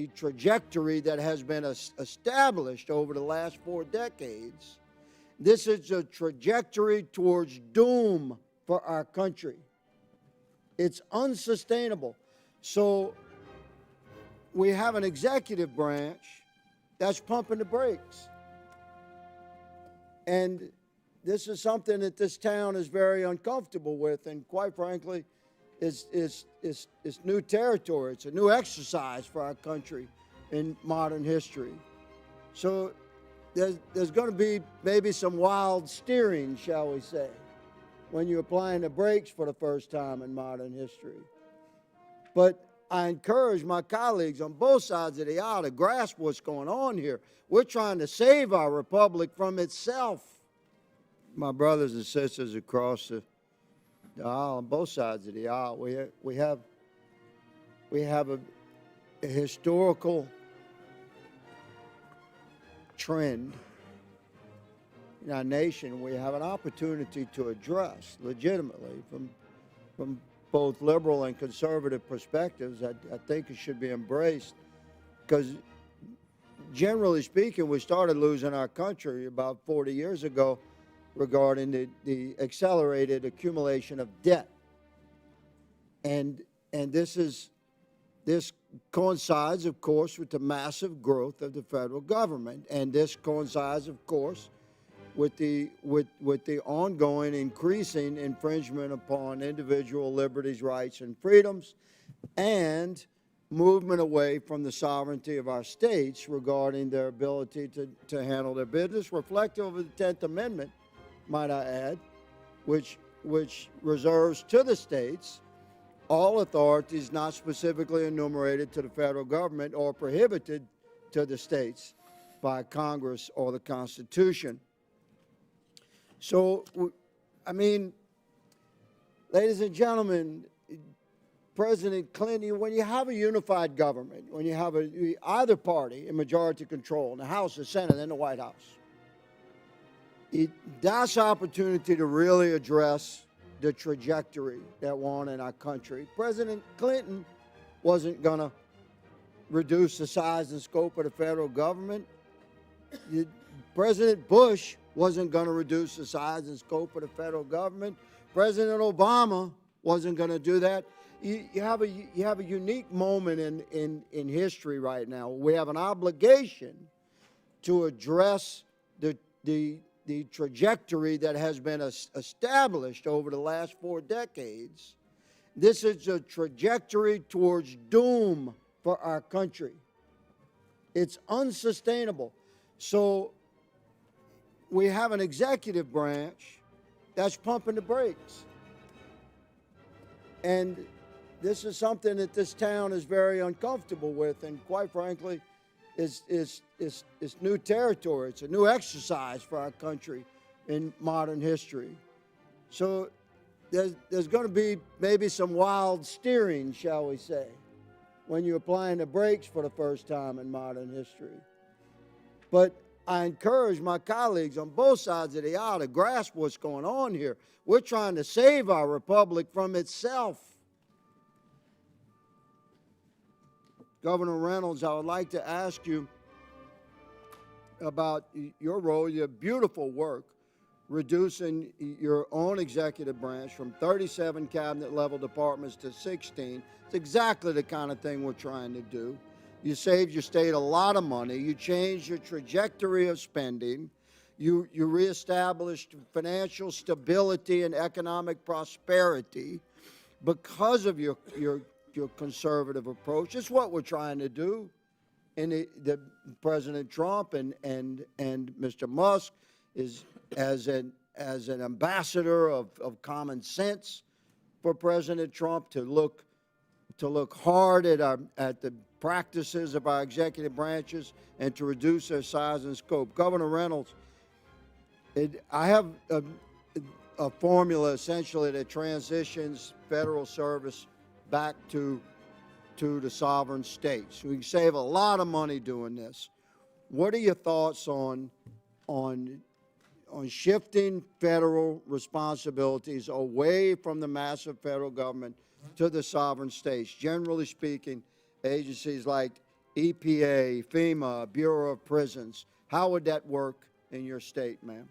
The trajectory that has been established over the last 4 decades, this is a trajectory towards doom for our country. It's unsustainable. So we have an executive branch that's pumping the brakes. And this is something that this town is very uncomfortable with, and quite frankly, it's new territory. It's a new exercise for our country in modern history. So there's going to be maybe some wild steering, shall we say, when you're applying the brakes for the first time in modern history. But I encourage my colleagues on both sides of the aisle to grasp what's going on here. We're trying to save our republic from itself. My brothers and sisters across the aisle, on both sides of the aisle, we have a historical trend in our nation. We have an opportunity to address legitimately from both liberal and conservative perspectives. I think it should be embraced, because generally speaking, we started losing our country about 40 years ago regarding the accelerated accumulation of debt. And this coincides, of course, with the massive growth of the federal government. And this coincides, of course, with the ongoing increasing infringement upon individual liberties, rights, and freedoms, and movement away from the sovereignty of our states regarding their ability to handle their business, reflective of the 10th Amendment, might I add, which reserves to the states all authorities not specifically enumerated to the federal government or prohibited to the states by Congress or the Constitution. So, I mean, ladies and gentlemen, President Clinton, when you have a unified government, when you have either party in majority control in the House, the Senate, and the White House, that's opportunity to really address the trajectory that we're on in our country. President Clinton wasn't going to reduce the size and scope of the federal government. President Bush wasn't going to reduce the size and scope of the federal government. President Obama wasn't going to do that. You have a unique moment in history right now. We have an obligation to address the trajectory that has been established over the last 4 decades. This is a trajectory towards doom for our country. It's unsustainable. So we have an executive branch that's pumping the brakes. And this is something that this town is very uncomfortable with, and quite frankly, it's new territory. It's a new exercise for our country in modern history. So there's going to be maybe some wild steering, shall we say, when you're applying the brakes for the first time in modern history. But I encourage my colleagues on both sides of the aisle to grasp what's going on here. We're trying to save our republic from itself. Governor Reynolds, I would like to ask you about your role, your beautiful work, reducing your own executive branch from 37 cabinet-level departments to 16. It's exactly the kind of thing we're trying to do. You saved your state a lot of money. You changed your trajectory of spending. You reestablished financial stability and economic prosperity because of your conservative approach. It's what we're trying to do. And the President Trump and Mr. Musk is as an ambassador of common sense for President Trump to look hard at the practices of our executive branches and to reduce their size and scope. Governor Reynolds, I have a formula essentially that transitions federal service back to the sovereign states. We can save a lot of money doing this. What are your thoughts on shifting federal responsibilities away from the massive federal government to the sovereign states? Generally speaking, agencies like EPA, FEMA, Bureau of Prisons. How would that work in your state, ma'am?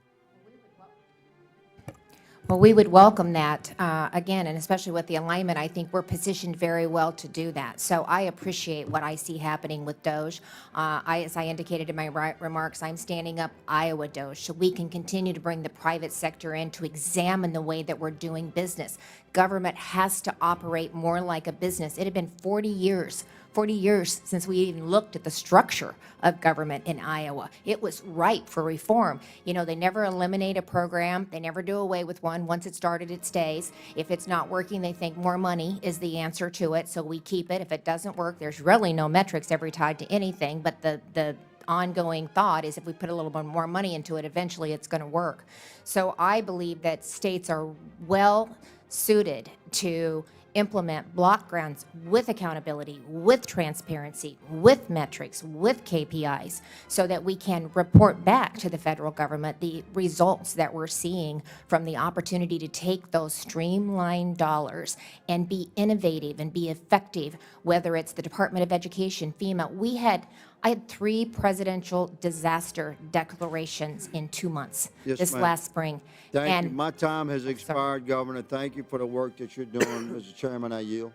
Well, we would welcome that, again, and especially with the alignment, I think we're positioned very well to do that. So I appreciate what I see happening with DOGE. As I indicated in my remarks, I'm standing up Iowa DOGE, so we can continue to bring the private sector in to examine the way that we're doing business. Government has to operate more like a business. It had been 40 years since we even looked at the structure of government in Iowa. It was ripe for reform. You know, they never eliminate a program. They never do away with one. Once it started, it stays. If it's not working, they think more money is the answer to it, so we keep it. If it doesn't work, there's really no metrics ever tied to anything, but the ongoing thought is if we put a little bit more money into it, eventually it's going to work. So I believe that states are well suited to implement block grants with accountability, with transparency, with metrics, with KPIs, so that we can report back to the federal government the results that we're seeing from the opportunity to take those streamlined dollars and be innovative and be effective, whether it's the Department of Education, FEMA. I had 3 presidential disaster declarations in 2 months Yes, ma'am. last spring. Thank you. My time has expired, Governor. Thank you for the work that you're doing. Mr. Chairman, I yield.